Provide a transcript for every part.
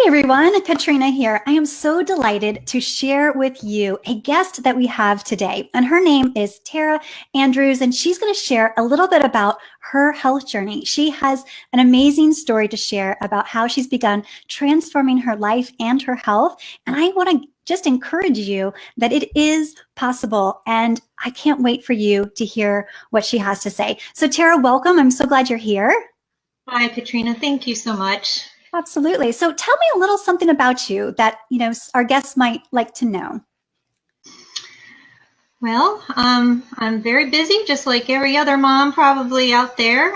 Hi everyone, Katrina here. I am so delighted to share with you a guest that we have today, and her name is Tara Andrews, and she's going to share a little bit about her health journey. She has an amazing story to share about how she's begun transforming her life and her health, and I want to just encourage you that it is possible, and I can't wait for you to hear what she has to say. So Tara, welcome. I'm so glad you're here. Hi, Katrina. Thank you so much. Absolutely. So tell me a little something about you that, our guests might like to know. Well, I'm very busy, just like every other mom probably out there,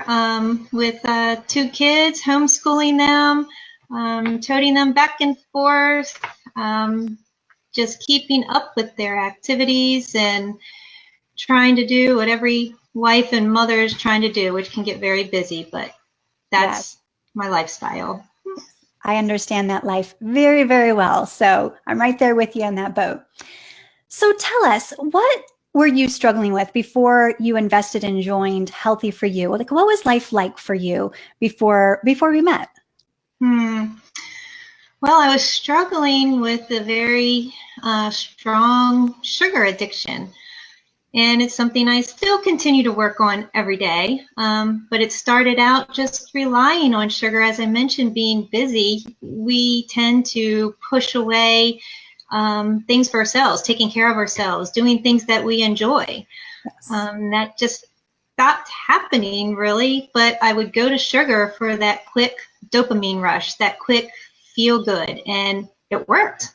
with two kids, homeschooling them, toting them back and forth, just keeping up with their activities and trying to do what every wife and mother is trying to do, which can get very busy, but that's my lifestyle. I understand that life very, very well. So I'm right there with you in that boat. So tell us, what were you struggling with before you invested and joined Healthy For You? Like, what was life like for you before we met? Well, I was struggling with a very strong sugar addiction. And it's something I still continue to work on every day. But it started out just relying on sugar. As I mentioned, being busy, we tend to push away things for ourselves, taking care of ourselves, doing things that we enjoy. Yes. That just stopped happening, really. But I would go to sugar for that quick dopamine rush, that quick feel good. And it worked.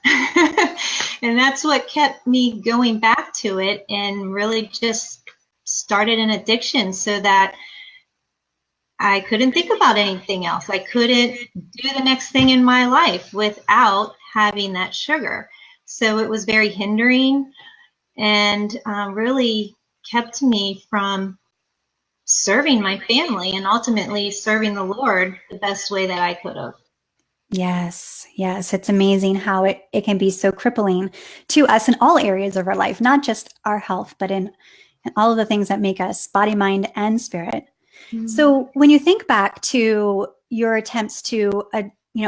And that's what kept me going back to it and really just started an addiction so that I couldn't think about anything else. I couldn't do the next thing in my life without having that sugar. So it was very hindering and really kept me from serving my family and ultimately serving the Lord the best way that I could have. Yes, yes. It's amazing how it can be so crippling to us in all areas of our life, not just our health, but in all of the things that make us body, mind, and spirit. Mm-hmm. So when you think back to your attempts to,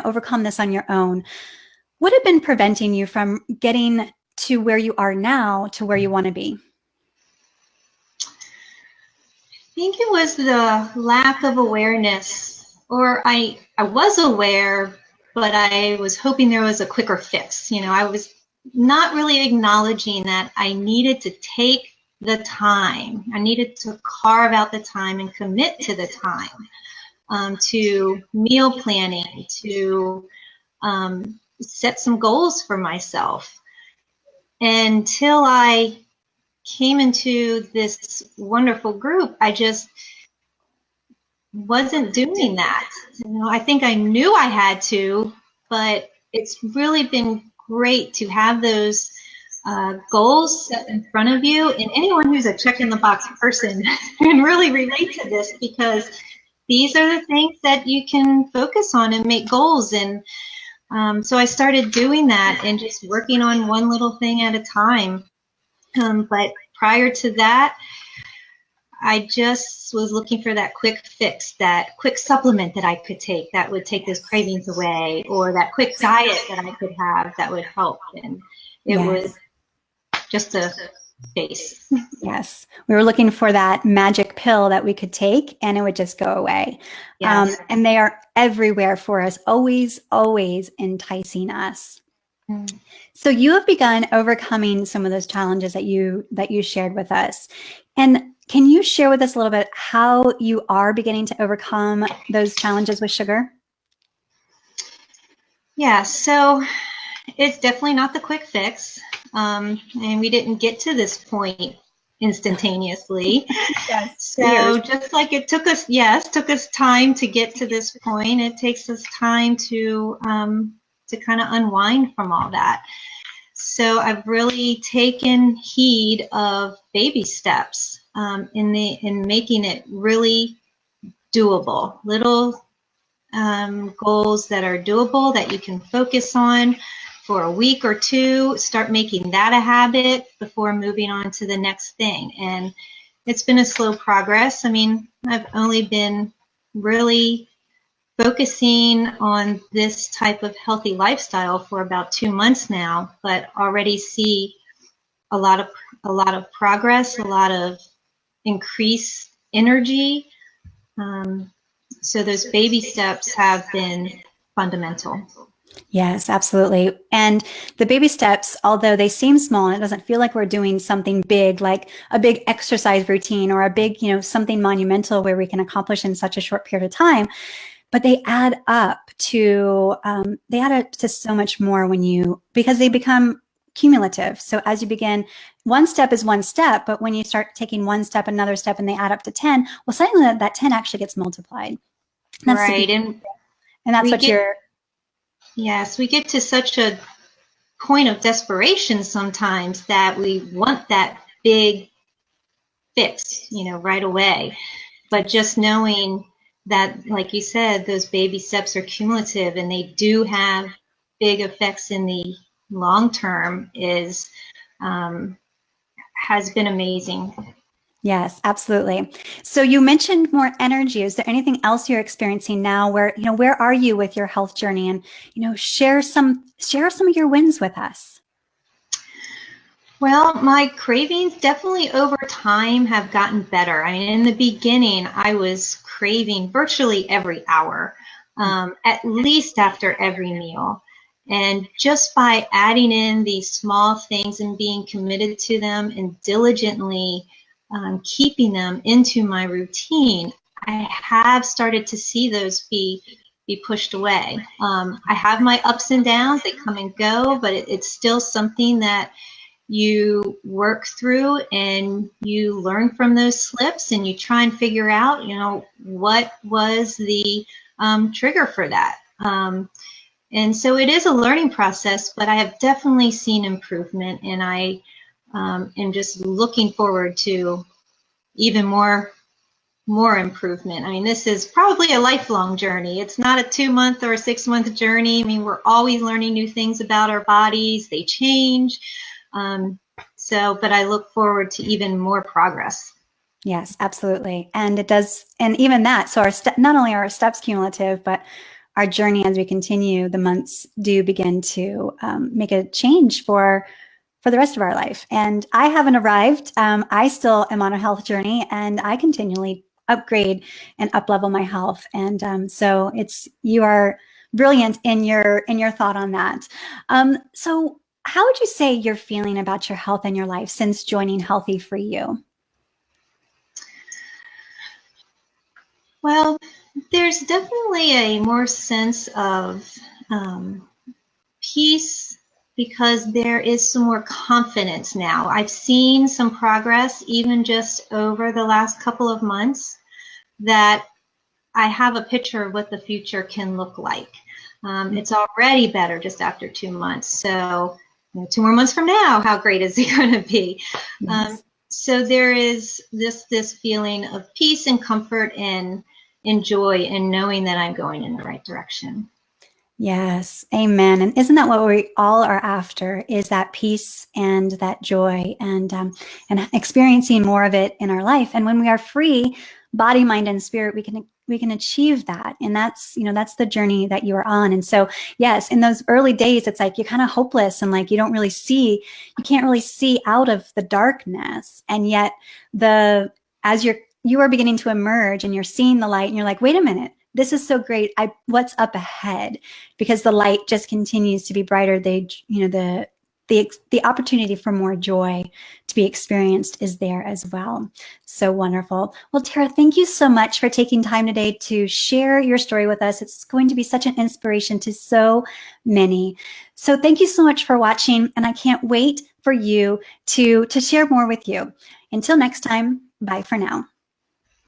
overcome this on your own, what had been preventing you from getting to where you are now, to where you want to be? I think it was the lack of awareness, or I was aware, but I was hoping there was a quicker fix. I was not really acknowledging that I needed to take the time. I needed to carve out the time and commit to the time, to meal planning, to set some goals for myself. Until I came into this wonderful group, I just wasn't doing that. I think I knew I had to, but it's really been great to have those goals set in front of you. And anyone who's a check in the box person can really relate to this, because these are the things that you can focus on and make goals. And so I started doing that and just working on one little thing at a time. But prior to that, I just was looking for that quick fix, that quick supplement that I could take that would take those cravings away, or that quick diet that I could have that would help. And it was just a base. Yes. We were looking for that magic pill that we could take and it would just go away. Yes. And they are everywhere for us, always, always enticing us. Mm. So you have begun overcoming some of those challenges that you shared with us. And can you share with us a little bit how you are beginning to overcome those challenges with sugar? Yeah, so it's definitely not the quick fix. And we didn't get to this point instantaneously. Yes, so just like it took us time to get to this point, it takes us time to kind of unwind from all that. So I've really taken heed of baby steps in making it really doable. Little goals that are doable that you can focus on for a week or two. Start making that a habit before moving on to the next thing. And it's been a slow progress. I mean, I've only been really focusing on this type of healthy lifestyle for about 2 months now, but already see a lot of progress, a lot of increased energy. So those baby steps have been fundamental. Yes, absolutely. And the baby steps, although they seem small and it doesn't feel like we're doing something big, like a big exercise routine or a big, something monumental where we can accomplish in such a short period of time, but they add up to so much more because they become cumulative. So as you begin, one step is one step, but when you start taking one step, another step, and they add up to 10, well, suddenly that 10 actually gets multiplied. That's right. and that's what you're. Yes, we get to such a point of desperation sometimes that we want that big fix, right away. But just knowing that, like you said, those baby steps are cumulative and they do have big effects in the long term has been amazing. Yes, absolutely. So you mentioned more energy. Is there anything else you're experiencing now where are you with your health journey, and, share some of your wins with us? Well, my cravings definitely over time have gotten better. I mean, in the beginning, I was craving virtually every hour, at least after every meal. And just by adding in these small things and being committed to them and diligently keeping them into my routine, I have started to see those be pushed away. I have my ups and downs; they come and go, but it's still something that you work through and you learn from those slips and you try and figure out, what was the trigger for that. And so it is a learning process, but I have definitely seen improvement, and I am just looking forward to even more improvement. I mean, this is probably a lifelong journey. It's not a 2-month or a 6-month journey. I mean, we're always learning new things about our bodies. They change. But I look forward to even more progress. Yes, absolutely. And it does. And even that, so not only are our steps cumulative, but our journey as we continue, the months do begin to make a change for the rest of our life. And I haven't arrived. I still am on a health journey, and I continually upgrade and up-level my health. And so you are brilliant in your thought on that. So how would you say you're feeling about your health and your life since joining Healthy for You? Well, there's definitely a more sense of peace because there is some more confidence now. I've seen some progress even just over the last couple of months that I have a picture of what the future can look like. It's already better just after 2 months. So 2 more months from now, how great is it going to be? Yes. So there is this feeling of peace and comfort and joy in knowing that I'm going in the right direction. Yes, amen. And isn't that what we all are after, is that peace and that joy, and experiencing more of it in our life. And when we are free, body, mind, and spirit, we can achieve that. And that's the journey that you are on. And so, yes, in those early days, it's like you're kind of hopeless and like you can't really see out of the darkness. And yet as you are beginning to emerge and you're seeing the light and you're like, wait a minute, this is so great. What's up ahead? Because the light just continues to be brighter. The opportunity for more joy to be experienced is there as well. So wonderful. Well, Tara, thank you so much for taking time today to share your story with us. It's going to be such an inspiration to so many. So thank you so much for watching, and I can't wait for you to share more with you. Until next time, bye for now.